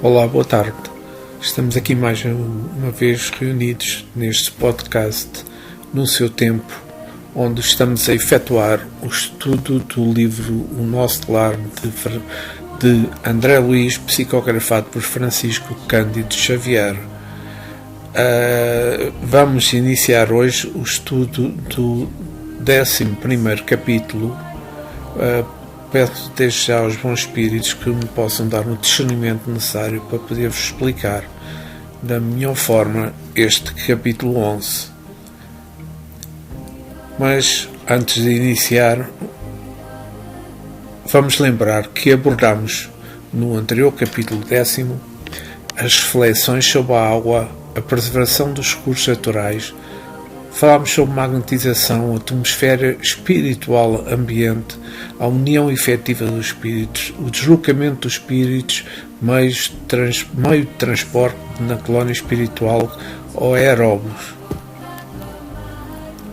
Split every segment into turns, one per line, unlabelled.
Olá, boa tarde. Estamos aqui mais uma vez reunidos neste podcast, no seu tempo, onde estamos a efetuar o estudo do livro O Nosso Lar de André Luiz, psicografado por Francisco Cândido Xavier. Vamos iniciar hoje o estudo do 11º capítulo. Peço desde já aos bons espíritos que me possam dar o discernimento necessário para poder-vos explicar da melhor forma este capítulo 11. Mas, antes de iniciar, vamos lembrar que abordamos no anterior capítulo 10º as reflexões sobre a água, a preservação dos recursos naturais. Falámos sobre magnetização, a atmosfera espiritual ambiente, a união efetiva dos espíritos, o deslocamento dos espíritos, meio de transporte na colónia espiritual ou aeróbus.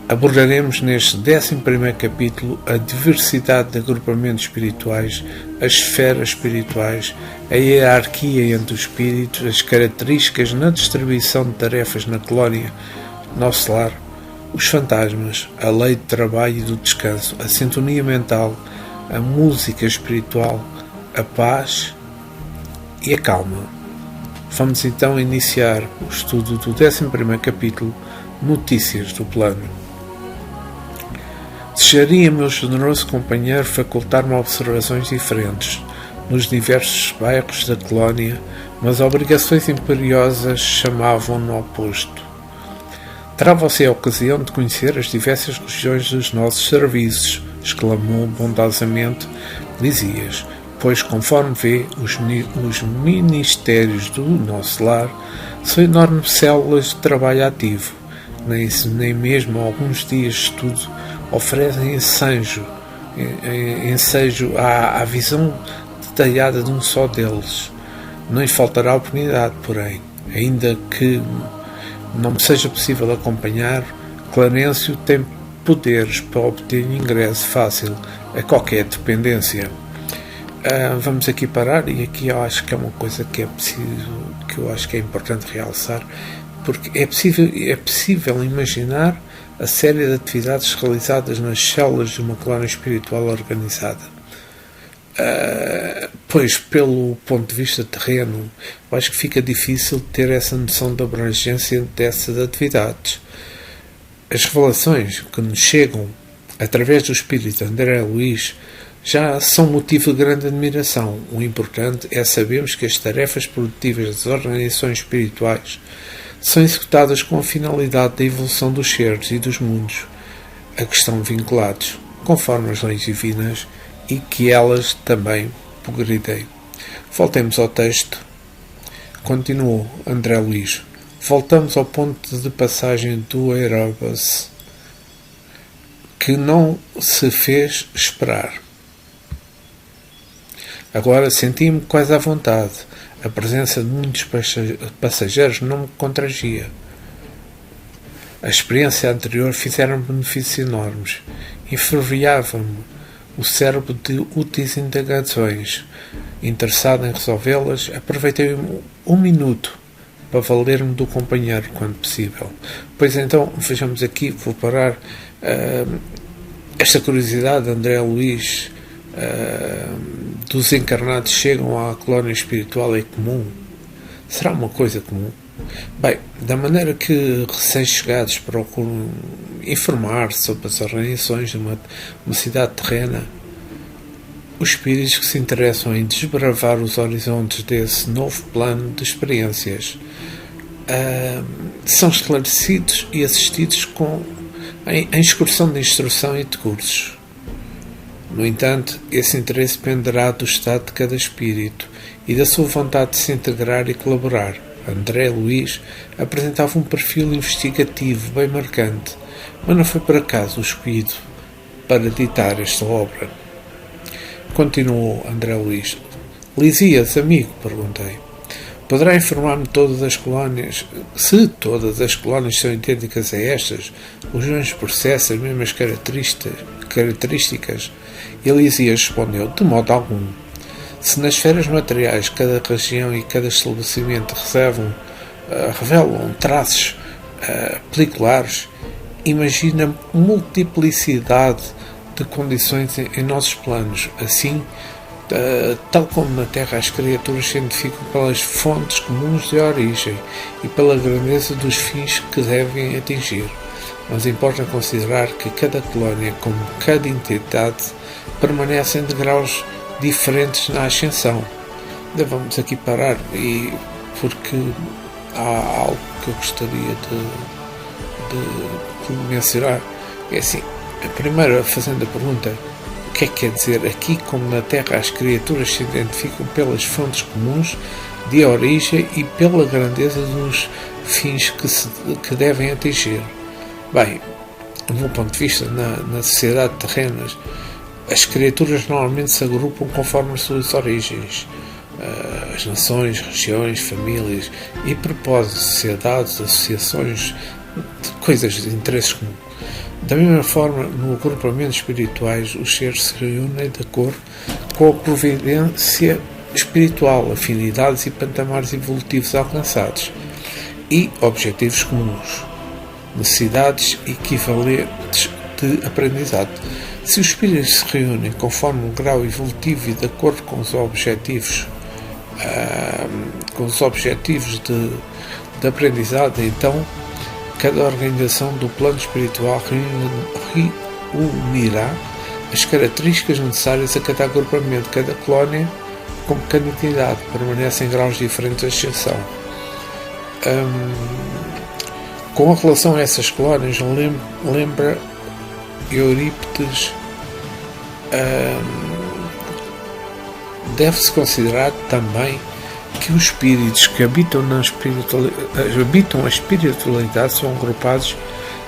Abordaremos neste 11º capítulo a diversidade de agrupamentos espirituais, as esferas espirituais, a hierarquia entre os espíritos, as características na distribuição de tarefas na colónia Nosso Lar, os fantasmas, a lei do trabalho e do descanso, a sintonia mental, a música espiritual, a paz e a calma. Vamos então iniciar o estudo do 11º capítulo, Notícias do Plano. Desejaria, meu generoso companheiro, facultar-me observações diferentes nos diversos bairros da colónia, mas obrigações imperiosas chamavam-no ao posto. Terá você a ocasião de conhecer as diversas regiões dos nossos serviços, exclamou bondosamente Lisias, pois, conforme vê, os ministérios do Nosso Lar são enormes células de trabalho ativo, nem mesmo alguns dias de estudo oferecem ensejo à visão detalhada de um só deles. Não lhe faltará oportunidade, porém, ainda que não me seja possível acompanhar, Clarencio tem poderes para obter ingresso fácil a qualquer dependência. Vamos aqui parar, e aqui eu acho que é uma coisa que eu acho que é importante realçar, porque é possível imaginar a série de atividades realizadas nas células de uma colónia espiritual organizada. Pois, pelo ponto de vista terreno, eu acho que fica difícil ter essa noção de abrangência dessas atividades. As revelações que nos chegam através do espírito André Luiz já são motivo de grande admiração. O importante é sabermos que as tarefas produtivas das organizações espirituais são executadas com a finalidade da evolução dos seres e dos mundos a que estão vinculados, conforme as leis divinas, e que elas também progridem. Voltemos ao texto. Continuou André Luiz. Voltamos ao ponto de passagem do aeróbus, que não se fez esperar. Agora senti-me quase à vontade. A presença de muitos passageiros não me contragia. A experiência anterior fizeram benefícios enormes. Enfervilhava-me o cérebro de úteis indagações. Interessado em resolvê-las, aproveitei um minuto para valer-me do companheiro, quando possível. Pois então, vejamos aqui, vou parar. Esta curiosidade de André Luiz, dos encarnados chegam à colónia espiritual, é comum? Será uma coisa comum? Bem, da maneira que recém-chegados procuram informar-se sobre as organizações de uma cidade terrena, os espíritos que se interessam em desbravar os horizontes desse novo plano de experiências são esclarecidos e assistidos com em excursão de instrução e de cursos. No entanto, esse interesse dependerá do estado de cada espírito e da sua vontade de se integrar e colaborar. André Luiz apresentava um perfil investigativo bem marcante, mas não foi por acaso o escolhido para ditar esta obra. Continuou André Luiz. Lisias, amigo, perguntei. Poderá informar-me todas as colónias, se todas as colónias são idênticas a estas, os mesmos processos, as mesmas características? E Lisias respondeu, de modo algum. Se nas esferas materiais cada região e cada estabelecimento revelam traços peculiares, imagina multiplicidade de condições em nossos planos. Assim, tal como na Terra as criaturas se identificam pelas fontes comuns de origem e pela grandeza dos fins que devem atingir. Mas importa considerar que cada colónia, como cada entidade, permanece em degraus diferentes na ascensão. Vamos aqui parar, porque há algo que eu gostaria de mencionar. É assim, primeiro fazendo a pergunta, o que é que quer dizer aqui como na Terra as criaturas se identificam pelas fontes comuns de origem e pela grandeza dos fins que devem atingir? Bem, do meu ponto de vista, na sociedade terrena, as criaturas normalmente se agrupam conforme as suas origens, as nações, regiões, famílias e propósitos, sociedades, associações, coisas de interesse comum. Da mesma forma, no agrupamento espirituais, os seres se reúnem de acordo com a providência espiritual, afinidades e patamares evolutivos alcançados e objetivos comuns, necessidades equivalentes de aprendizado. Se os espíritos se reúnem conforme um grau evolutivo e de acordo com os objetivos de aprendizado, então cada organização do plano espiritual reunirá as características necessárias a cada agrupamento. Cada colónia, como cada entidade, permanece em graus diferentes de ascensão. Com relação a essas colónias, lembra Eurípides, deve-se considerar também que os espíritos que habitam a espiritualidade são agrupados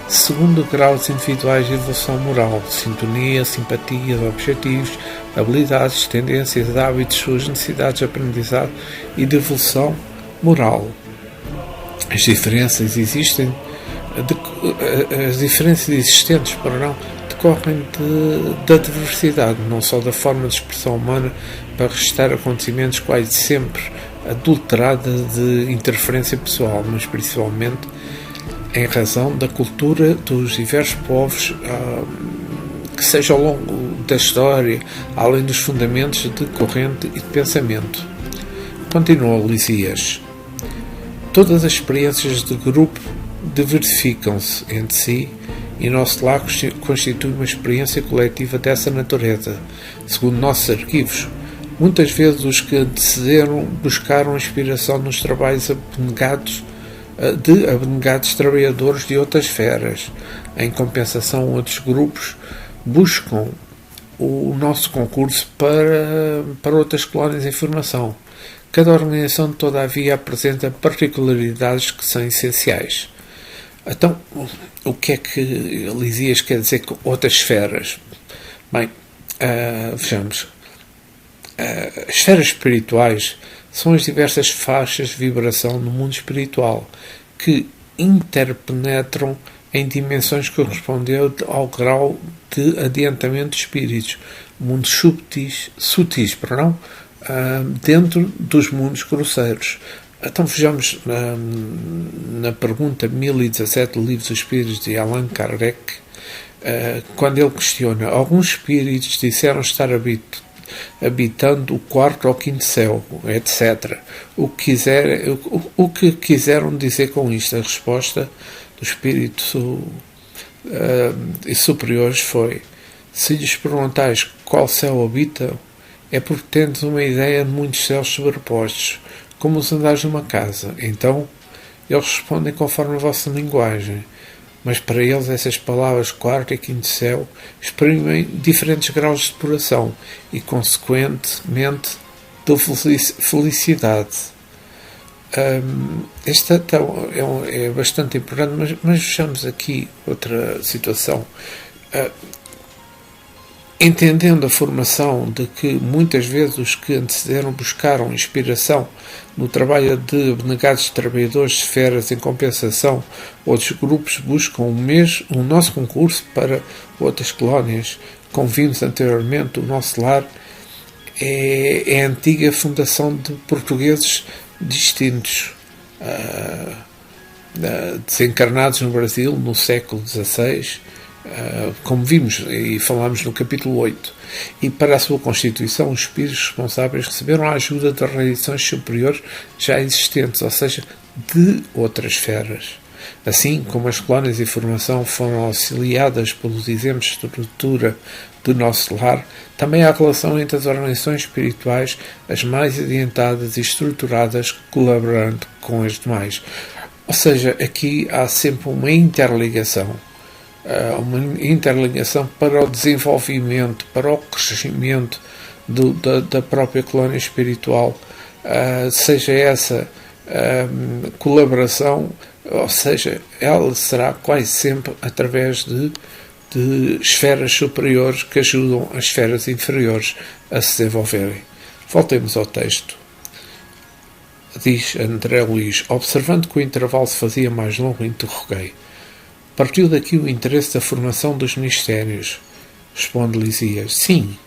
segundo graus individuais de evolução moral, sintonia, simpatia, objetivos, habilidades, tendências, hábitos, suas necessidades de aprendizado e de evolução moral. As diferenças existentes decorrem da diversidade, não só da forma de expressão humana para registrar acontecimentos quase sempre adulterada de interferência pessoal, mas principalmente em razão da cultura dos diversos povos que seja ao longo da história, além dos fundamentos de corrente e de pensamento. Continuou Lisias. Todas as experiências de grupo diversificam-se entre si e nosso lar constitui uma experiência coletiva dessa natureza. Segundo nossos arquivos, muitas vezes os que antecederam buscaram inspiração nos trabalhos de abnegados trabalhadores de outras esferas. Em compensação, outros grupos buscam o nosso concurso para outras colónias de informação. Cada organização, todavia, apresenta particularidades que são essenciais. Então, o que é que Lisias quer dizer com outras esferas? Bem, vejamos. As esferas espirituais são as diversas faixas de vibração no mundo espiritual que interpenetram em dimensões correspondentes ao grau de adiantamento de espíritos, mundos sutis, dentro dos mundos grosseiros. Então vejamos na pergunta 1017 do Livro dos Espíritos de Allan Kardec, quando ele questiona: alguns espíritos disseram estar habitando o quarto ou quinto céu, etc. O que quiseram dizer com isto? A resposta do espírito superiores foi: se lhes perguntais qual céu habitam, é porque tendes uma ideia de muitos céus sobrepostos, como os andares de uma casa. Então, eles respondem conforme a vossa linguagem. mas para eles essas palavras quarto e quinto céu exprimem diferentes graus de depuração e, consequentemente, de felicidade. Esta então, é bastante importante, mas vejamos aqui outra situação. Entendendo a formação de que muitas vezes os que antecederam buscaram inspiração no trabalho de abnegados trabalhadores de esferas em compensação, outros grupos buscam o nosso concurso para outras colónias. Como vimos anteriormente, o nosso lar é a antiga fundação de portugueses distintos, desencarnados no Brasil no século XVI, como vimos e falámos no capítulo 8, e para a sua constituição os espíritos responsáveis receberam a ajuda de tradições superiores já existentes, ou seja, de outras esferas. Assim como as colónias de formação foram auxiliadas pelos exemplos de estrutura do nosso lar, também há relação entre as organizações espirituais, as mais adiantadas e estruturadas, colaborando com as demais. Ou seja, aqui há sempre uma interligação para o desenvolvimento, para o crescimento da própria colónia espiritual, seja essa colaboração, ou seja, ela será quase sempre através de esferas superiores que ajudam as esferas inferiores a se desenvolverem. Voltemos ao texto. Diz André Luís: observando que o intervalo se fazia mais longo, interroguei: partiu daqui o interesse da formação dos ministérios? Responde Lisias: sim.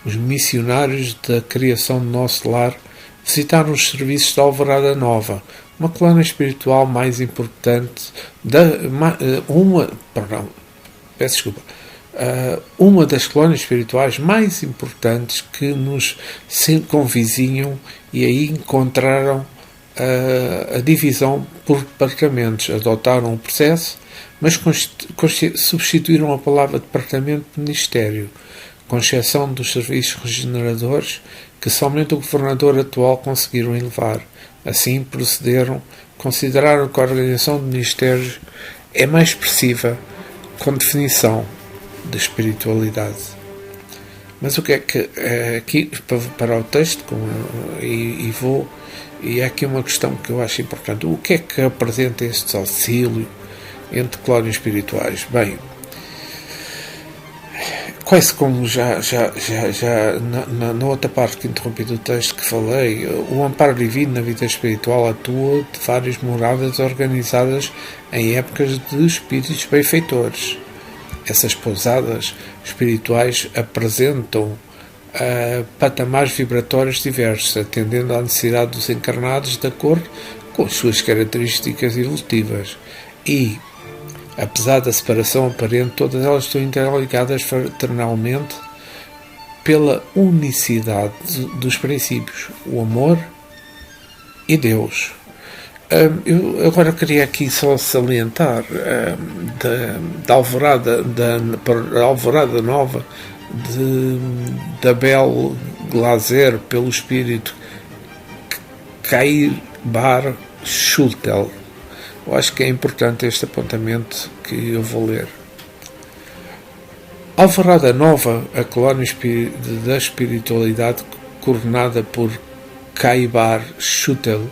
Os missionários da criação do nosso lar visitaram os serviços da Alvorada Nova, uma colónia espiritual mais importante, uma das colónias espirituais mais importantes que nos convizinham, e aí encontraram a divisão por departamentos. Adotaram o processo, mas substituíram a palavra departamento por ministério, com exceção dos serviços regeneradores, que somente o governador atual conseguiram elevar. Assim procederam, consideraram que a organização de ministérios é mais expressiva com definição de espiritualidade. Mas o que é que aqui, para o texto, e há aqui uma questão que eu acho importante: o que é que apresenta este auxílio entre colónias espirituais? Bem, quase como já na outra parte que interrompi do texto que falei, o amparo divino na vida espiritual atua de várias moradas organizadas em épocas de espíritos benfeitores. Essas pousadas espirituais apresentam patamares vibratórios diversos, atendendo à necessidade dos encarnados de acordo com as suas características evolutivas. E, apesar da separação aparente, todas elas estão interligadas fraternalmente pela unicidade dos princípios, o amor e Deus. Eu agora queria aqui só salientar da Alvorada Nova de Abel Glaser pelo espírito Kaibar Schultel. Eu acho que é importante este apontamento que eu vou ler. Alvorada Nova, a colónia da espiritualidade coordenada por Kaibar Schultel,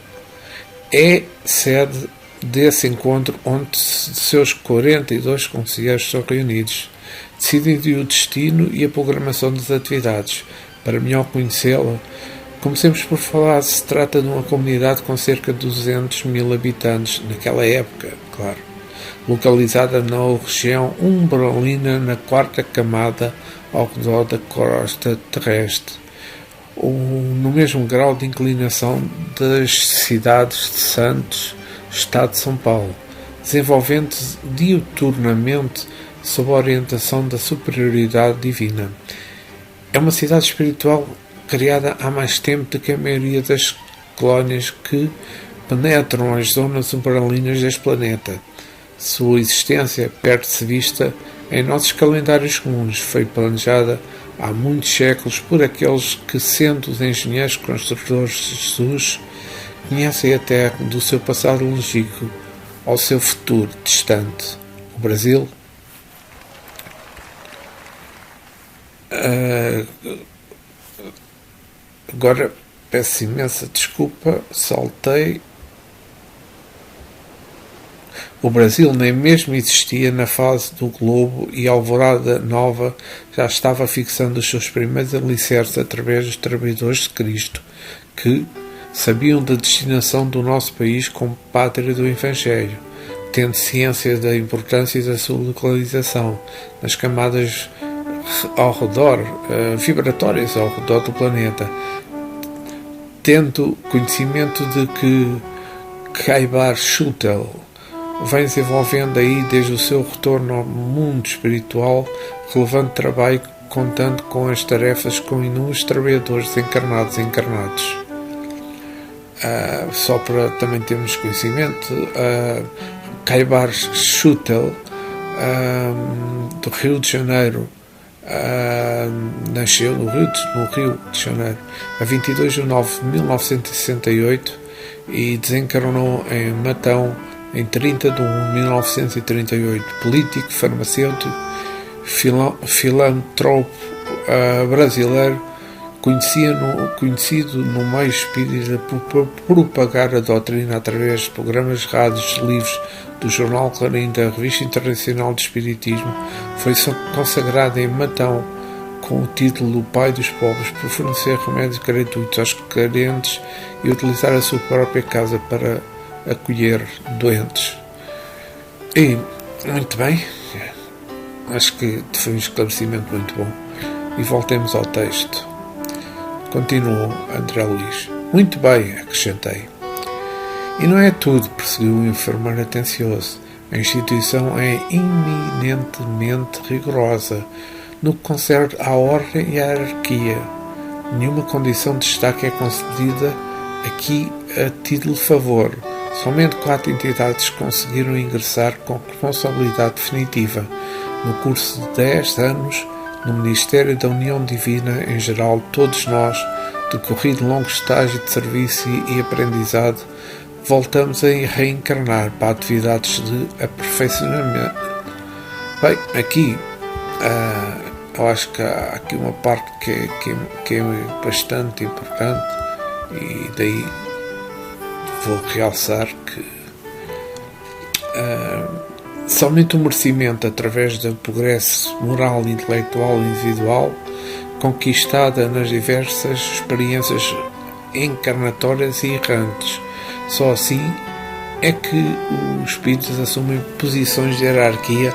é sede desse encontro onde seus 42 conselheiros são reunidos, decidindo o destino e a programação das atividades. Para melhor conhecê-la, comecemos por falar. Se trata de uma comunidade com cerca de 200 mil habitantes, naquela época, claro, localizada na região umbralina, na quarta camada ao redor da crosta terrestre, no mesmo grau de inclinação das cidades de Santos, Estado de São Paulo, desenvolvendo-se diuturnamente sob a orientação da superioridade divina. É uma cidade espiritual criada há mais tempo do que a maioria das colónias que penetram as zonas umbralinas deste planeta. Sua existência perde-se vista em nossos calendários comuns. Foi planejada há muitos séculos por aqueles que, sendo os engenheiros construtores de Jesus, conhecem a Terra do seu passado longínquo ao seu futuro distante. o Brasil, agora peço imensa desculpa, saltei. O Brasil nem mesmo existia na fase do globo e a Alvorada Nova já estava fixando os seus primeiros alicerces através dos trabalhadores de Cristo, que sabiam da destinação do nosso país como pátria do Evangelho, tendo ciência da importância da sua localização nas camadas ao redor, vibratórias ao redor do planeta, tendo conhecimento de que Khaybar Schutel vem desenvolvendo aí desde o seu retorno ao mundo espiritual relevante trabalho, contando com as tarefas com inúmeros trabalhadores encarnados e encarnados. Só para também termos conhecimento, Khaybar Schutel, do Rio de Janeiro, nasceu no Rio de Janeiro a 22 de nove de 1968 e desencarnou em Matão em 30 de 1 de 1938. Político, farmacêutico, filantropo brasileiro, conhecido no meio espírita por propagar a doutrina através de programas de rádios, livros do Jornal Clarim, da Revista Internacional de Espiritismo. Foi consagrado em Matão com o título do Pai dos Pobres por fornecer remédios gratuitos aos carentes e utilizar a sua própria casa para acolher doentes. E, muito bem, acho que foi um esclarecimento muito bom. E voltemos ao texto. Continuou André Luís. Muito bem, acrescentei. E não é tudo, prosseguiu o enfermeiro atencioso. A instituição é eminentemente rigorosa no que concerne à ordem e à hierarquia. Nenhuma condição de destaque é concedida aqui a título de favor. Somente 4 entidades conseguiram ingressar com responsabilidade definitiva no curso de 10 anos no Ministério da União Divina. Em geral, todos nós, decorrido longo estágio de serviço e aprendizado, voltamos a reencarnar para atividades de aperfeiçoamento. Bem, aqui eu acho que há aqui uma parte que é bastante importante, e daí vou realçar que somente o merecimento através do progresso moral e intelectual individual conquistada nas diversas experiências encarnatórias e errantes, só assim é que os espíritos assumem posições de hierarquia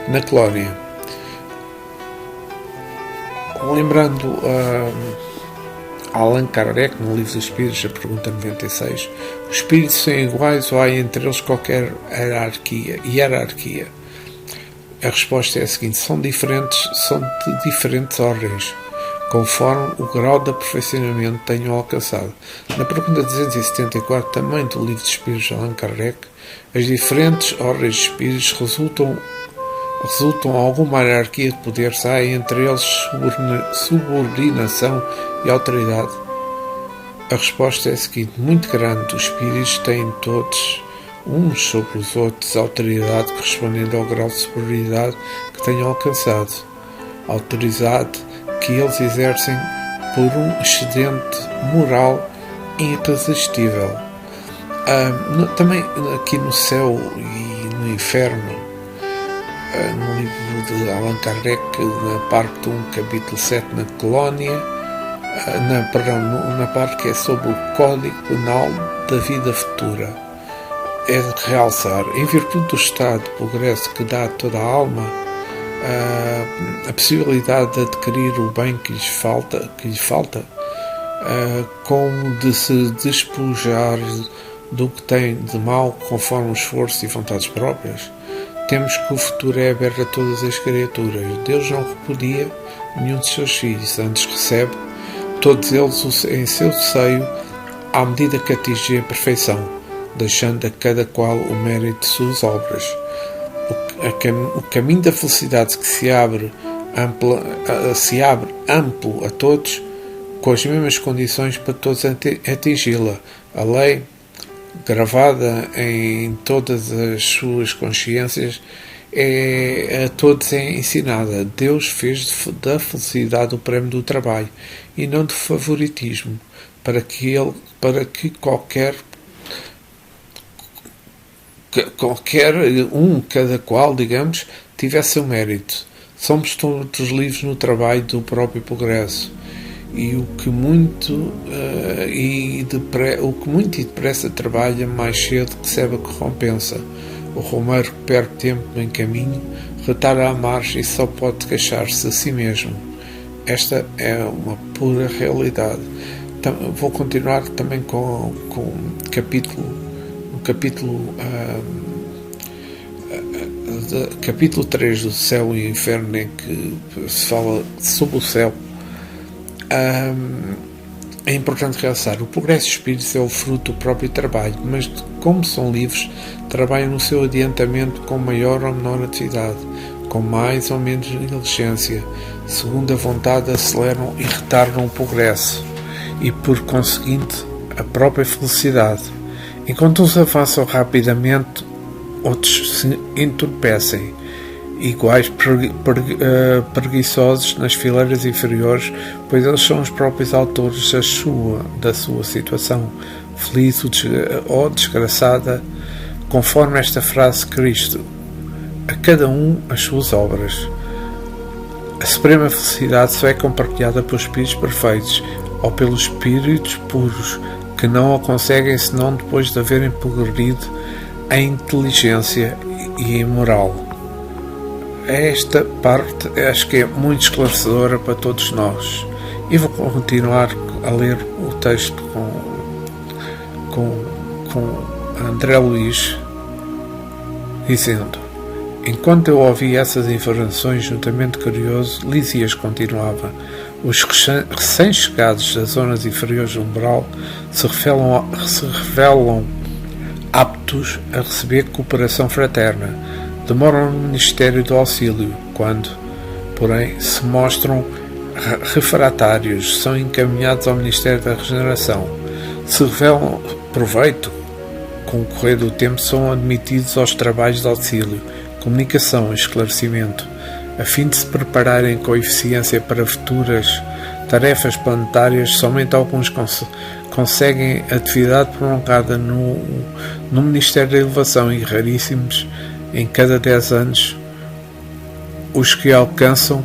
na colónia. Lembrando Allan Kardec, no Livro dos Espíritos, a pergunta 96, os espíritos são iguais ou há entre eles qualquer hierarquia? A resposta é a seguinte: são de diferentes ordens, conforme o grau de aperfeiçoamento tenham alcançado. Na pergunta 274, também do Livro dos Espíritos de Allan Kardec, as diferentes ordens de espíritos resultam alguma hierarquia de poder, se há entre eles subordinação e autoridade? A resposta é a seguinte: muito grande. Os espíritos têm todos, uns sobre os outros, autoridade correspondendo ao grau de superioridade que tenham alcançado. Autoridade que eles exercem por um excedente moral irresistível. Também aqui no céu e no inferno, no livro de Allan Kardec, na parte 1, capítulo 7, na colónia, na parte que é sobre o Código Penal da Vida Futura, é de realçar, em virtude do estado de progresso que dá a toda a alma a possibilidade de adquirir o bem que lhe falta, como de se despojar do que tem de mal conforme o esforço e vontades próprias. Temos que o futuro é aberto a todas as criaturas. Deus não repudia nenhum de seus filhos, antes recebe todos eles em seu seio à medida que atingem a perfeição, deixando a cada qual o mérito de suas obras. O caminho da felicidade que se abre amplo a todos, com as mesmas condições para todos atingi-la. A lei, gravada em todas as suas consciências, a todos é ensinada. Deus fez da felicidade o prémio do trabalho e não do favoritismo, para que qualquer cada qual, digamos, tivesse o mérito. Somos todos livres no trabalho do próprio progresso. E o que muito e depressa trabalha, mais cedo recebe a recompensa. O romeiro que perde tempo em caminho retarda à margem e só pode queixar-se a si mesmo. Esta é uma pura realidade. Vou continuar também com o capítulo 3 do Céu e Inferno, em que se fala sobre o céu. É importante realçar: o progresso de espíritos é o fruto do próprio trabalho, mas como são livres, trabalham no seu adiantamento com maior ou menor atividade, com mais ou menos diligência, segundo a vontade, aceleram e retardam o progresso e, por conseguinte, a própria felicidade. Enquanto uns avançam rapidamente, outros se entorpecem, iguais preguiçosos nas fileiras inferiores, pois eles são os próprios autores da sua situação, feliz ou desgraçada, conforme esta frase de Cristo: a cada um as suas obras. A suprema felicidade só é compartilhada pelos espíritos perfeitos ou pelos espíritos puros, que não a conseguem senão depois de haverem progredido em inteligência e em moral. Esta parte acho que é muito esclarecedora para todos nós. E vou continuar a ler o texto com André Luiz, dizendo: enquanto eu ouvia essas informações juntamente curioso, Lísias continuava: os recém-chegados das zonas inferiores do umbral se revelam aptos a receber cooperação fraterna. Demoram no Ministério do Auxílio, quando, porém, se mostram refratários, são encaminhados ao Ministério da Regeneração. Se revelam proveito, com o correr do tempo são admitidos aos trabalhos de auxílio, comunicação e esclarecimento, a fim de se prepararem com eficiência para futuras tarefas planetárias. Somente alguns conseguem atividade prolongada no Ministério da Elevação e raríssimos, em cada 10 anos, os que alcançam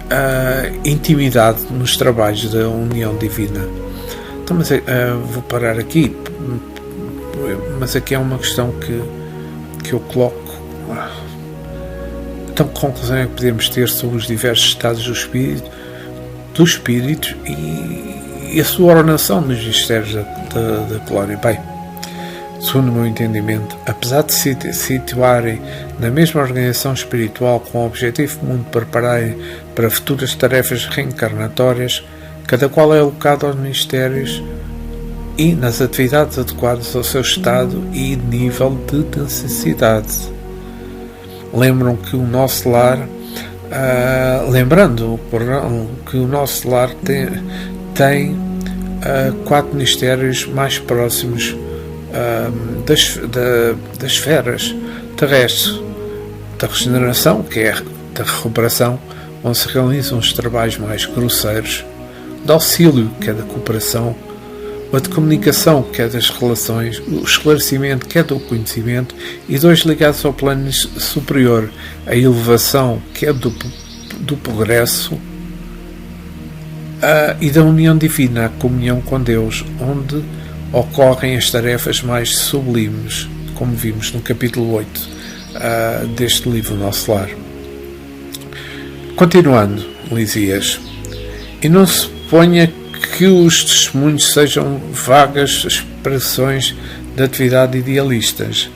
a intimidade nos trabalhos da união divina. Então, mas vou parar aqui, mas aqui é uma questão que eu coloco. Então, que conclusão é que podemos ter sobre os diversos estados do espírito e a sua ordenação nos mistérios da glória? Bem, segundo o meu entendimento, apesar de se situarem na mesma organização espiritual com o objetivo comum de prepararem para futuras tarefas reencarnatórias, cada qual é alocado aos ministérios e nas atividades adequadas ao seu estado e nível de necessidade. Lembrando que o nosso lar tem 4 ministérios mais próximos das esferas terrestres: da regeneração, que é da recuperação, onde se realizam os trabalhos mais grosseiros; do auxílio, que é da cooperação; a de comunicação, que é das relações; o esclarecimento, que é do conhecimento; e 2 ligados ao plano superior: a elevação, que é do progresso, e da união divina, a comunhão com Deus, onde ocorrem as tarefas mais sublimes, como vimos no capítulo 8 deste livro Nosso Lar. Continuando, Lísias: e não se ponha que os testemunhos sejam vagas expressões de atividade idealistas.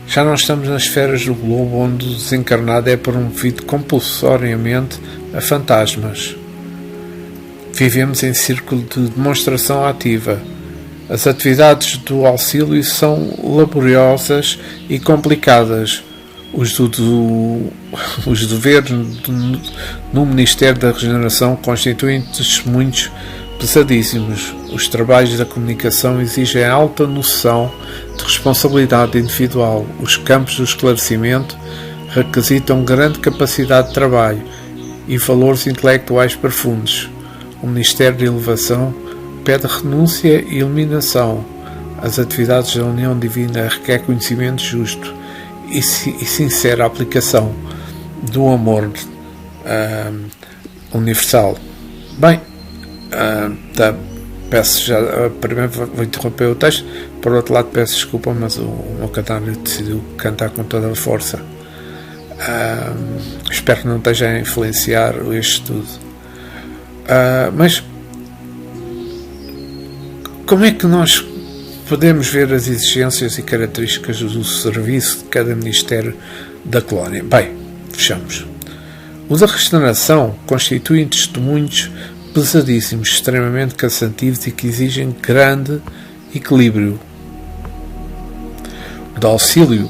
Já não estamos nas esferas do globo onde o desencarnado é promovido compulsoriamente a fantasmas. Vivemos em círculo de demonstração ativa. As atividades do auxílio são laboriosas e complicadas. Os deveres no Ministério da Regeneração constituem testemunhos pesadíssimos. Os trabalhos da comunicação exigem alta noção de responsabilidade individual. Os campos do esclarecimento requisitam grande capacidade de trabalho e valores intelectuais profundos. O Ministério de Elevação pede renúncia e eliminação. As atividades da União Divina requer conhecimento justo e sincera aplicação do amor universal. Bem, peço já, primeiro vou interromper o texto, por outro lado peço desculpa, mas o meu cantário decidiu cantar com toda a força. Espero que não esteja a influenciar este estudo. Mas como é que nós podemos ver as exigências e características do serviço de cada Ministério da Colónia? Bem, fechamos. O da restauração constituem testemunhos pesadíssimos, extremamente cansativos e que exigem grande equilíbrio. O da auxílio,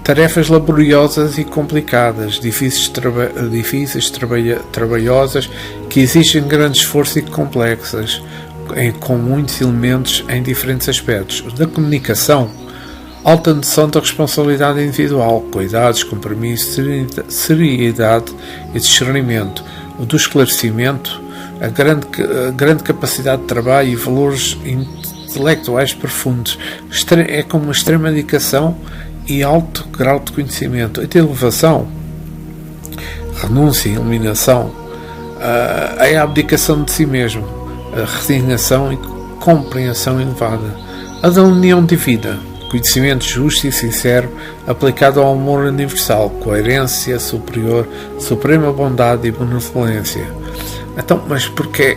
tarefas laboriosas e complicadas, difíceis, trabalhosas, que exigem grande esforço e complexas, com muitos elementos em diferentes aspectos. O da comunicação, alta noção da responsabilidade individual, cuidados, compromisso, seriedade e discernimento. O do esclarecimento, a grande capacidade de trabalho e valores intelectuais profundos. É com uma extrema dedicação e alto grau de conhecimento. A de elevação, renúncia e eliminação, é a abdicação de si mesmo, a resignação e compreensão elevada. A da união divina, conhecimento justo e sincero aplicado ao amor universal, coerência superior, suprema bondade e benevolência. Então, mas porquê?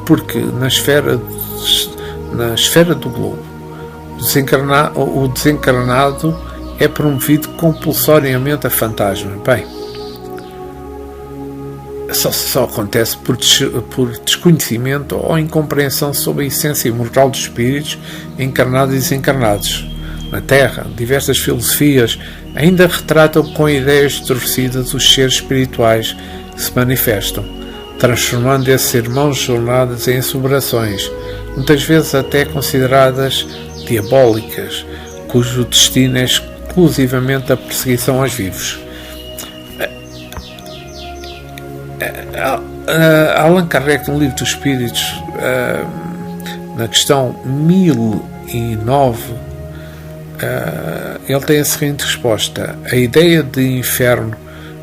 Porque na esfera do globo, o desencarnado é promovido compulsoriamente a fantasma. Bem, só acontece por desconhecimento ou incompreensão sobre a essência imortal dos espíritos encarnados e desencarnados. Na Terra, diversas filosofias ainda retratam com ideias distorcidas os seres espirituais que se manifestam, transformando esses irmãos de jornadas em assombrações, muitas vezes até consideradas diabólicas, cujo destino é exclusivamente a perseguição aos vivos. Allan Kardec, no Livro dos Espíritos, na questão 1009, ele tem a seguinte resposta: a ideia de inferno,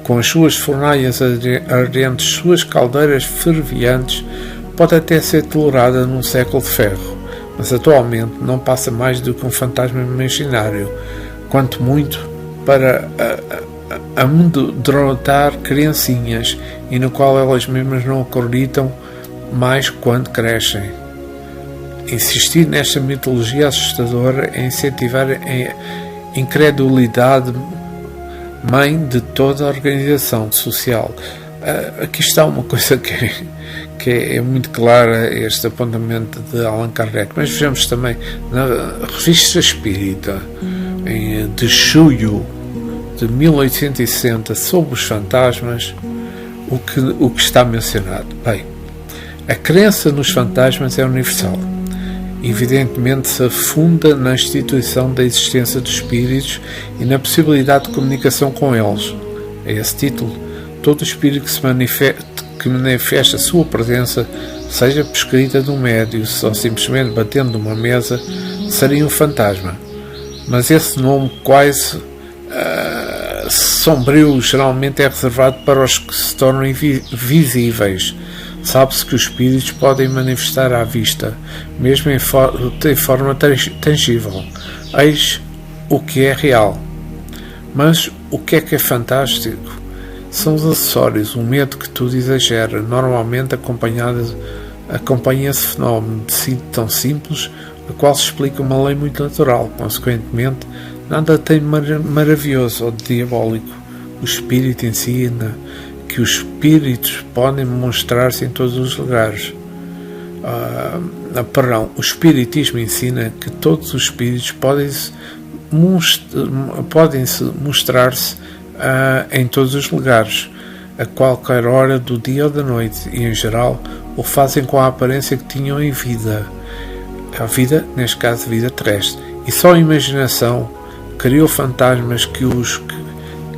com as suas fornalhas ardentes, suas caldeiras ferviantes, pode até ser tolerada num século de ferro, mas atualmente não passa mais do que um fantasma imaginário, quanto muito para amedrontar criancinhas, e no qual elas mesmas não acreditam mais quando crescem. Insistir nesta mitologia assustadora é incentivar a incredulidade mãe de toda a organização social. Aqui está uma coisa que é muito clara, este apontamento de Allan Kardec, mas vejamos também na Revista Espírita de julho de 1860 sobre os fantasmas, o que está mencionado. Bem, a crença nos fantasmas é universal. Evidentemente se afunda na instituição da existência dos espíritos e na possibilidade de comunicação com eles. A esse título, todo espírito que manifesta a sua presença, seja por escrita de um médium ou simplesmente batendo numa mesa, seria um fantasma. Mas esse nome quase sombrio geralmente é reservado para os que se tornam visíveis. Sabe-se que os espíritos podem manifestar à vista, mesmo em forma tangível. Eis o que é real. Mas o que é fantástico? São os acessórios, o medo que tudo exagera, normalmente acompanha esse fenómeno de si tão simples, a qual se explica uma lei muito natural. Consequentemente, nada tem maravilhoso ou diabólico. O espírito ensina que os espíritos podem mostrar-se em todos os lugares. O espiritismo ensina que todos os espíritos podem mostrar-se em todos os lugares. a qualquer hora do dia ou da noite, e em geral o fazem com a aparência que tinham em vida, a vida, neste caso, vida terrestre, e só a imaginação criou fantasmas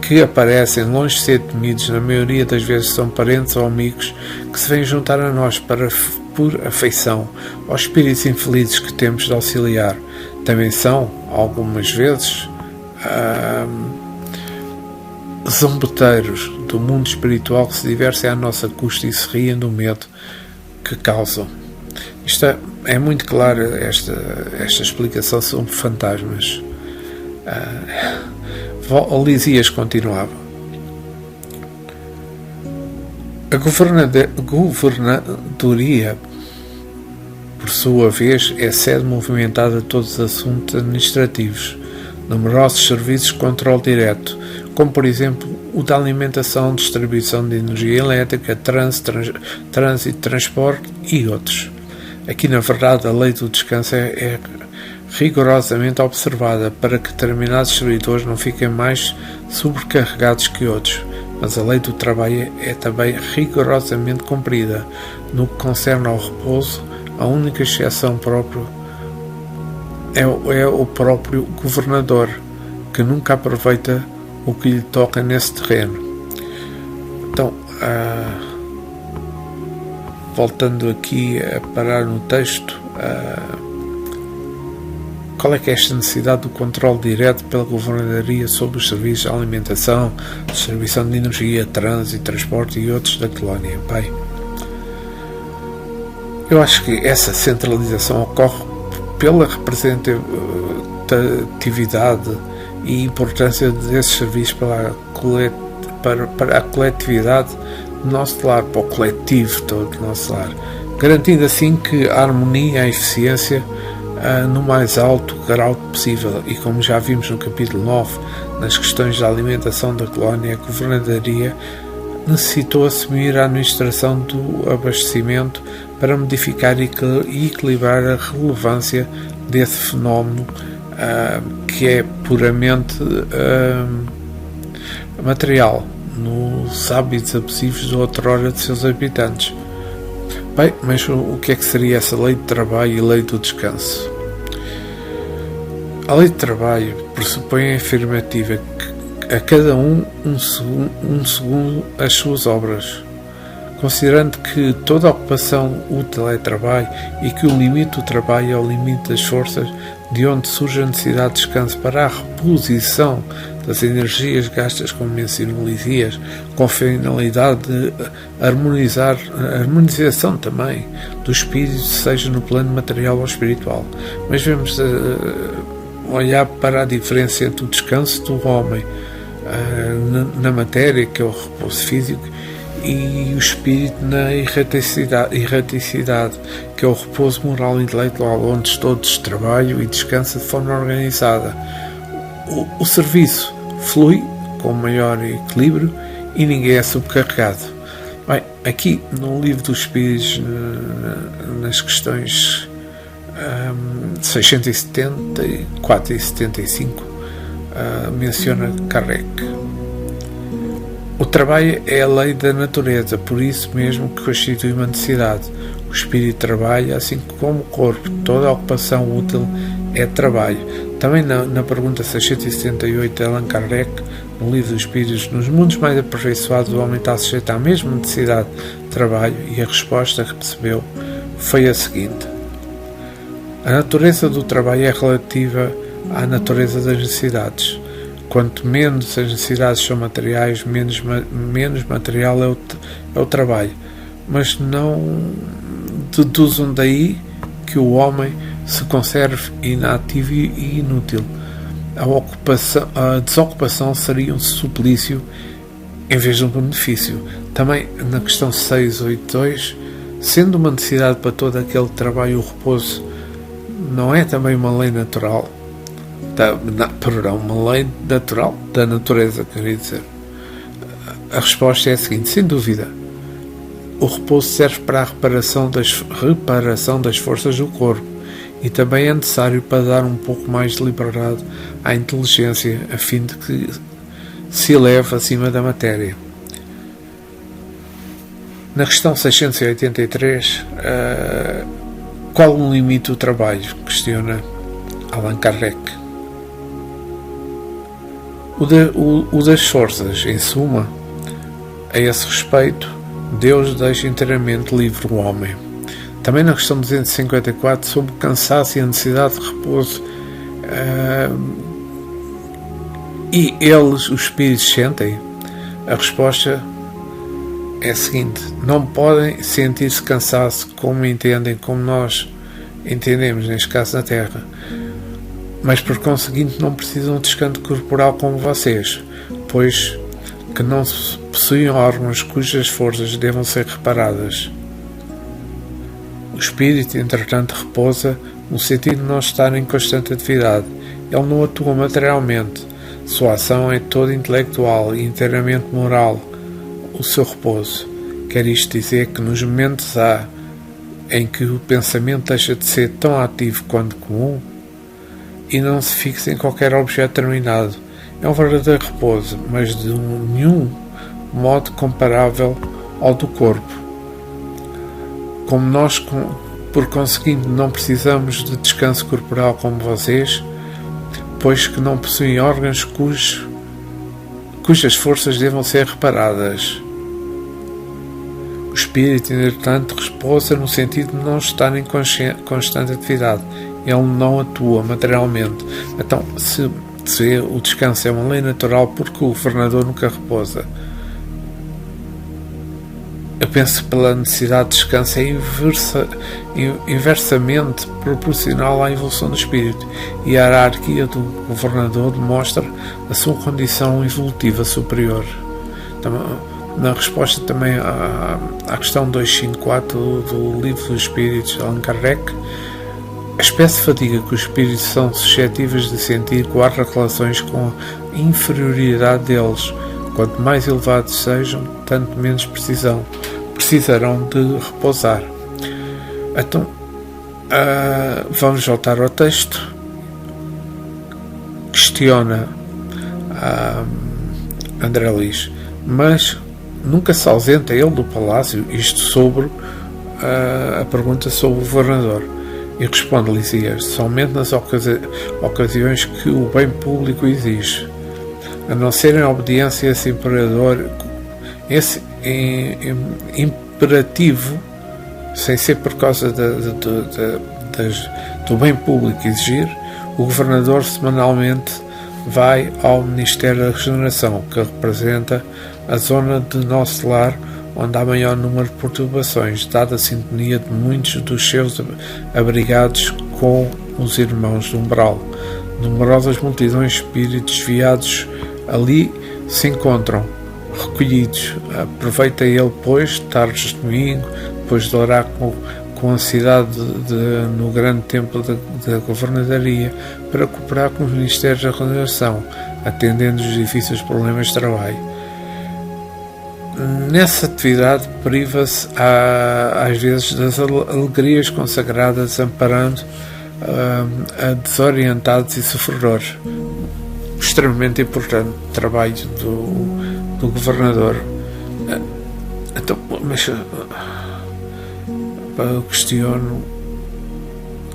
que aparecem longe de ser temidos. Na maioria das vezes são parentes ou amigos que se vêm juntar a nós por afeição aos espíritos infelizes que temos de auxiliar. Também são, algumas vezes, zombeteiros do mundo espiritual que se divertem à nossa custa e se riem do medo que causam. Isto é muito claro, esta explicação sobre fantasmas. Lisias continuava. A governadoria, por sua vez, é sede movimentada de todos os assuntos administrativos, numerosos serviços de controle direto, como por exemplo o da alimentação, distribuição de energia elétrica, trânsito, transporte e outros. Aqui, na verdade, a lei do descanso é rigorosamente observada para que determinados servidores não fiquem mais sobrecarregados que outros, mas a lei do trabalho é também rigorosamente cumprida. No que concerne ao repouso, a única exceção é o próprio governador, que nunca aproveita o que lhe toca nesse terreno. Então, voltando aqui a parar no texto, qual é que é esta necessidade do controle direto pela governadoria sobre os serviços de alimentação, distribuição de energia, trânsito, transporte e outros da colónia? Bem, eu acho que essa centralização ocorre pela representatividade e importância desses serviços para a coletividade do nosso lar, para o coletivo todo do nosso lar, garantindo assim que a harmonia e a eficiência no mais alto grau possível. E como já vimos no capítulo 9, nas questões da alimentação da colónia, a governadoria necessitou assumir a administração do abastecimento para modificar e equilibrar a relevância desse fenómeno que é puramente material nos hábitos abusivos de outrora de seus habitantes. Bem, mas o que é que seria essa lei de trabalho e lei do descanso? A lei de trabalho pressupõe a afirmativa que a cada um segundo as suas obras, considerando que toda ocupação útil é trabalho e que o limite do trabalho é o limite das forças, de onde surge a necessidade de descanso para a reposição das energias gastas, como menciono, Lisias, com a finalidade de a harmonização também do espírito, seja no plano material ou espiritual. Mas vamos olhar para a diferença entre o descanso do homem na matéria, que é o repouso físico, e o espírito na erraticidade, que é o repouso moral e intelectual, onde todos trabalham e descansam de forma organizada. O serviço flui com maior equilíbrio e ninguém é subcarregado. Bem, aqui no livro dos Espíritos, nas questões 674 e 75, menciona Kardec: o trabalho é a lei da natureza, por isso mesmo que constitui uma necessidade. O espírito trabalha, assim como o corpo. Toda ocupação útil é trabalho. Também na pergunta 678 de Allan Kardec, no livro dos Espíritos, nos mundos mais aperfeiçoados o homem está sujeito à mesma necessidade de trabalho, e a resposta que recebeu foi a seguinte: a natureza do trabalho é relativa à natureza das necessidades. Quanto menos as necessidades são materiais, menos material é o trabalho. Mas não deduzam daí que o homem se conserve inativo e inútil. A desocupação seria um suplício em vez de um benefício. Também na questão 682, sendo uma necessidade para todo aquele trabalho o repouso, não é também uma lei natural? Uma lei natural da natureza, queria dizer. A resposta é a seguinte: sem dúvida, o repouso serve para a reparação das forças do corpo, e também é necessário para dar um pouco mais de liberdade à inteligência, a fim de que se eleve acima da matéria. Na questão 683, qual o limite do trabalho? Questiona Allan Kardec. O das forças, em suma, a esse respeito, Deus deixa inteiramente livre o homem. Também na questão 254, sobre o cansaço e a necessidade de repouso, e eles, os espíritos, sentem? A resposta é a seguinte: não podem sentir-se cansaço como entendem, como nós entendemos, neste caso na Terra, mas por conseguinte não precisam de descanso corporal como vocês, pois que não possuem órgãos cujas forças devam ser reparadas. O espírito, entretanto, repousa no sentido de não estar em constante atividade. Ele não atua materialmente. Sua ação é toda intelectual e inteiramente moral. O seu repouso quer isto dizer que nos momentos em que o pensamento deixa de ser tão ativo quanto comum e não se fixa em qualquer objeto terminado, é um verdadeiro repouso, mas de nenhum modo comparável ao do corpo. Como nós, por conseguinte, não precisamos de descanso corporal como vocês, pois que não possuem órgãos cujas forças devam ser reparadas. O espírito, entretanto, repousa no sentido de não estar em constante atividade. Ele não atua materialmente. Então, se o descanso é uma lei natural, porque o governador nunca repousa? Eu penso que pela necessidade de descanso é inversamente proporcional à evolução do espírito, e a hierarquia do governador demonstra a sua condição evolutiva superior. Na resposta também à questão 254 do Livro dos Espíritos de Allan Kardec, a espécie de fadiga que os espíritos são suscetíveis de sentir guarda relações com a inferioridade deles. Quanto mais elevados sejam, tanto menos precisarão de repousar. Então, vamos voltar ao texto. Questiona André Luís: mas nunca se ausenta ele do palácio? Isto sobre a pergunta sobre o governador. E responde Lisias: somente nas ocasiões que o bem público exige, a não ser em obediência a esse imperador, esse imperativo, sem ser por causa do bem público exigir, o governador semanalmente vai ao Ministério da Regeneração, que representa a zona de nosso lar onde há maior número de perturbações, dada a sintonia de muitos dos seus abrigados com os irmãos do umbral. Numerosas multidões de espíritos desviados ali se encontram recolhidos. Aproveita ele, pois, tardes de domingo, depois de orar com ansiedade no grande templo da governadoria, para cooperar com os ministérios da regeneração, atendendo os difíceis problemas de trabalho. Nessa atividade priva-se às vezes das alegrias consagradas, amparando a desorientados e sofredores. Extremamente importante trabalho do governador. Então, mas eu questiono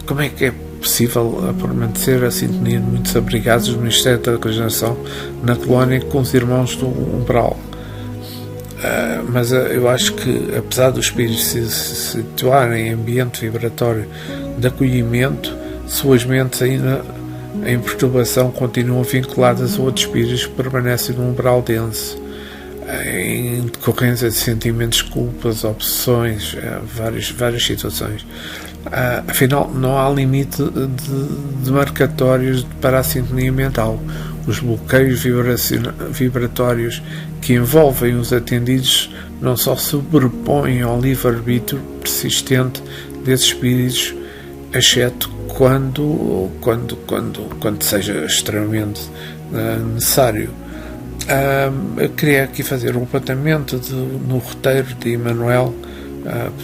como é que é possível permanecer a sintonia de muitos abrigados do Ministério da Regeneração na colónia com os irmãos do umbral. Mas eu acho que, apesar dos espíritos se situarem em ambiente vibratório de acolhimento, suas mentes ainda em perturbação continuam vinculadas a outros espíritos que permanecem no umbral denso, em decorrência de sentimentos de culpas, obsessões, várias situações. Afinal, não há limite de marcatórios para a sintonia mental. Os bloqueios vibratórios que envolvem os atendidos não só sobrepõem ao livre-arbítrio persistente desses espíritos, exceto quando seja extremamente necessário. Eu queria aqui fazer um apontamento no roteiro de Emmanuel,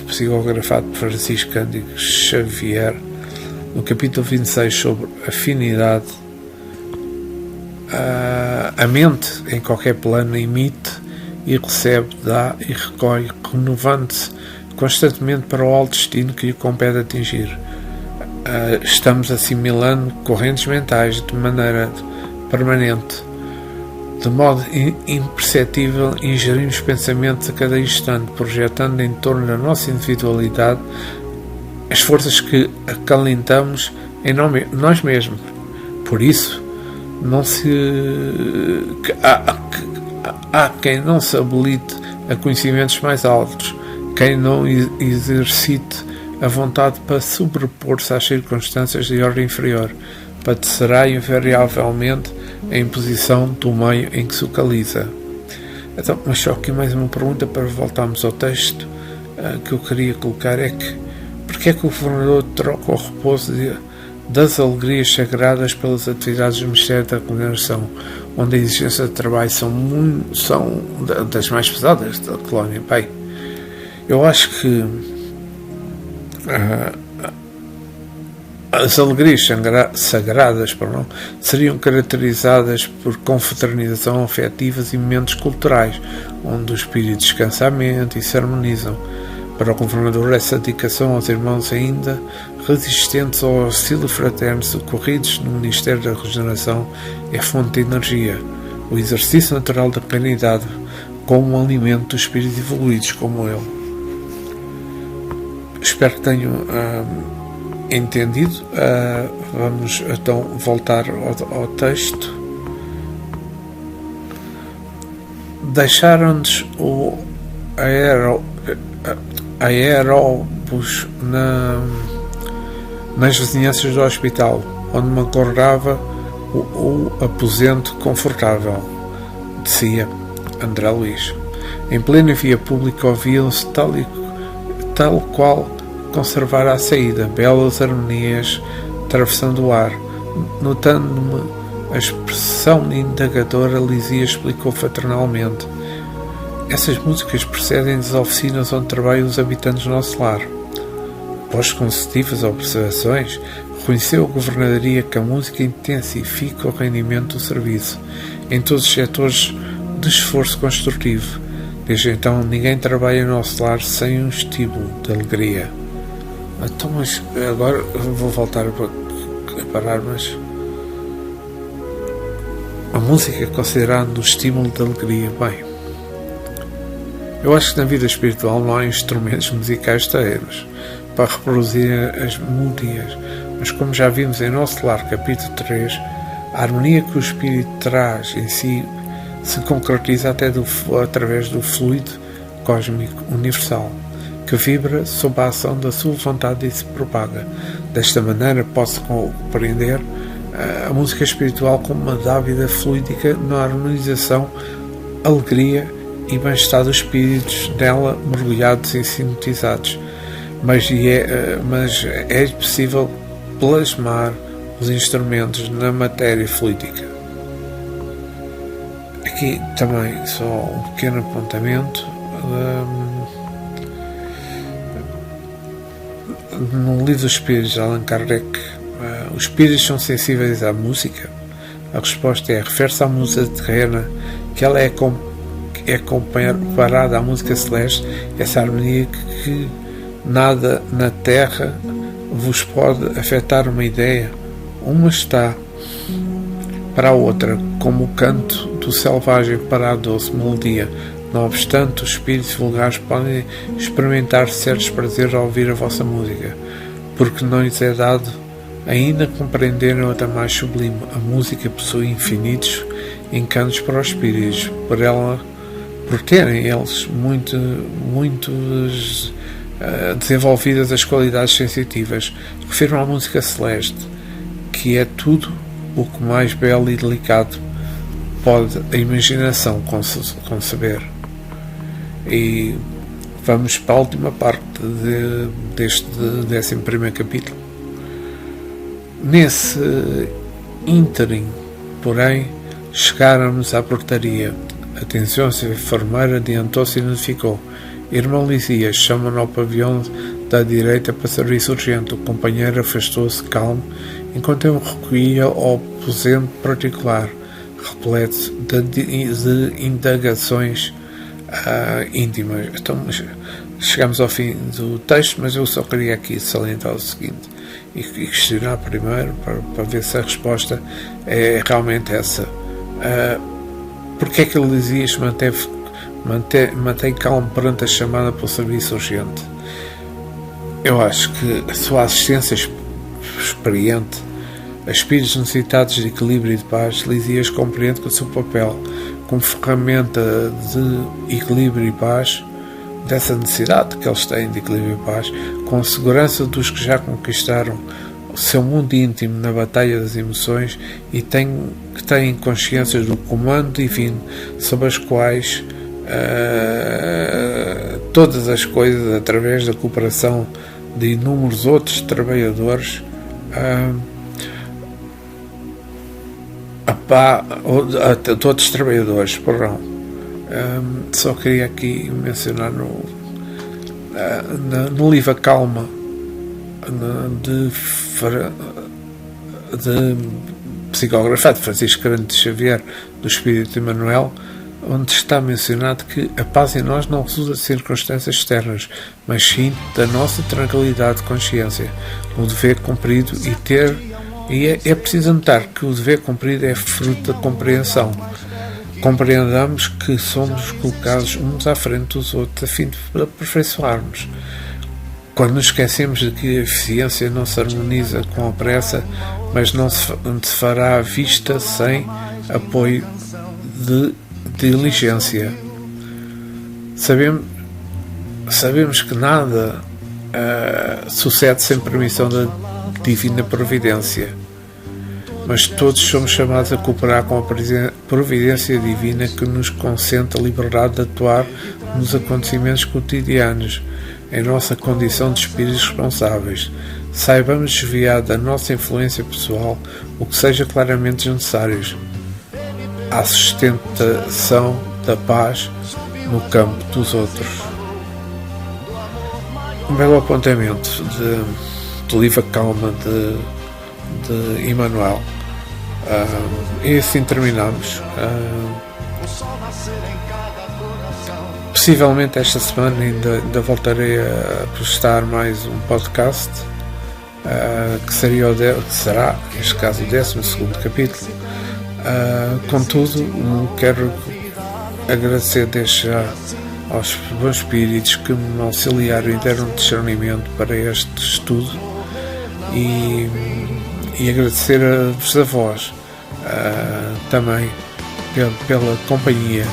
psicografado por Francisco Cândido Xavier, no capítulo 26, sobre afinidade. A mente, em qualquer plano, emite e recebe, dá e recolhe, renovando-se constantemente para o alto destino que lhe compete atingir. Estamos assimilando correntes mentais de maneira permanente. De modo imperceptível, ingerimos pensamentos a cada instante, projetando em torno da nossa individualidade as forças que acalentamos em nós mesmos. Por isso, há quem não se habilite a conhecimentos mais altos, quem não exercite a vontade para sobrepor-se às circunstâncias de ordem inferior, padecerá invariavelmente a imposição do meio em que se localiza. Então, mas só aqui mais uma pergunta para voltarmos ao texto que eu queria colocar, é que porque é que o governador troca o repouso das alegrias sagradas pelas atividades do Ministério da Regeneração, onde a exigência de trabalho são das mais pesadas da colónia? Bem, eu acho que as alegrias sagradas seriam caracterizadas por confraternização afetivas e momentos culturais, onde o espírito descansa a mente e se harmonizam. Para o governador, essa dedicação aos irmãos ainda resistentes ao auxílio fraterno socorridos no Ministério da Regeneração é fonte de energia, o exercício natural da caridade como um alimento dos espíritos evoluídos como ele. Espero que tenham entendido. Vamos então voltar ao texto. Deixaram-nos o aeróbus nas vizinhanças do hospital, onde me aguardava o aposento confortável, dizia André Luís. Em plena via pública ouviam-se tal qual conservar à saída belas harmonias atravessando o ar. Notando-me a expressão indagadora, Lizia explicou fraternalmente: essas músicas procedem das oficinas onde trabalham os habitantes do nosso lar. Após consecutivas observações, reconheceu a governadoria que a música intensifica o rendimento do serviço em todos os setores de esforço construtivo. Desde então, ninguém trabalha no nosso lar sem um estímulo de alegria. Então, mas agora vou voltar a parar, mas a música é considerada um estímulo de alegria. Bem, eu acho que na vida espiritual não há instrumentos musicais terrenos para reproduzir as melodias, mas como já vimos em Nosso Lar, capítulo 3, a harmonia que o espírito traz em si se concretiza até através do fluido cósmico universal, que vibra sob a ação da sua vontade e se propaga. Desta maneira, posso compreender a música espiritual como uma dávida fluídica na harmonização, alegria e bem-estar dos espíritos nela mergulhados e sintetizados. Mas é possível plasmar os instrumentos na matéria fluídica. Aqui também só um pequeno apontamento. No livro dos Espíritos de Allan Kardec, os espíritos são sensíveis à música? A resposta refere-se à música terrena, que ela é comparada à música celeste, essa harmonia que nada na terra vos pode afetar uma ideia. Uma está para a outra, como o canto do selvagem para a doce melodia. Não obstante, os espíritos vulgares podem experimentar certos prazeres ao ouvir a vossa música, porque não lhes é dado ainda compreenderem outra mais sublime. A música possui infinitos encantos para os espíritos, por terem eles muito desenvolvidas as qualidades sensitivas. Refiro à música celeste, que é tudo o que mais belo e delicado pode a imaginação conceber. E vamos para a última parte deste 11º capítulo. Nesse ínterim, porém, chegaram-nos à portaria. Atenção-se, a enfermeira adiantou-se e notificou: irmão Lisias, chama-no ao pavilhão da direita para serviço urgente. O companheiro afastou-se calmo, enquanto eu recolhia ao aposento particular, repleto de indagações íntima. Então, chegamos ao fim do texto, mas eu só queria aqui salientar o seguinte e questionar primeiro para ver se a resposta é realmente essa. Porque é que Elisias mantém calmo perante a chamada pelo serviço urgente? Eu acho que a sua assistência experiente a espíritos necessitados de equilíbrio e de paz, Elisias compreende que o seu papel como ferramenta de equilíbrio e paz, dessa necessidade que eles têm de equilíbrio e paz, com a segurança dos que já conquistaram o seu mundo íntimo na batalha das emoções e que têm consciência do comando divino sobre as quais todas as coisas, através da cooperação de inúmeros outros trabalhadores, de outros trabalhadores, só queria aqui mencionar no livro A Calma de psicografado de Francisco Grande Xavier, do Espírito de Emmanuel, onde está mencionado que a paz em nós não resulta de circunstâncias externas, mas sim da nossa tranquilidade de consciência, o dever cumprido e é preciso notar que o dever cumprido é fruto da compreensão. Compreendamos que somos colocados uns à frente dos outros a fim de aperfeiçoarmos. Quando nos esquecemos de que a eficiência não se harmoniza com a pressa, mas não se fará vista sem apoio de diligência. Sabemos que nada sucede sem permissão da divina providência, mas todos somos chamados a cooperar com a providência divina que nos consente a liberdade de atuar nos acontecimentos cotidianos, em nossa condição de espíritos responsáveis. Saibamos desviar da nossa influência pessoal o que seja claramente necessário à sustentação da paz no campo dos outros. Um belo apontamento do livro Calma de Emmanuel. E assim terminamos. Possivelmente esta semana ainda voltarei a postar mais um podcast, que será, neste caso, o 12º capítulo. Contudo, quero agradecer desde já aos bons espíritos que me auxiliaram e deram discernimento para este estudo e agradecer a vós também pela companhia,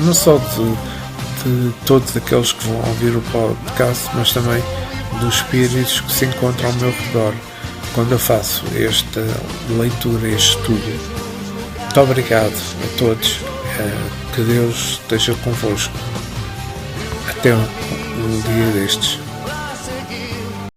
não só de todos aqueles que vão ouvir o podcast, mas também dos espíritos que se encontram ao meu redor quando eu faço esta leitura, este estudo. Muito obrigado a todos, que Deus esteja convosco. Até um dia destes.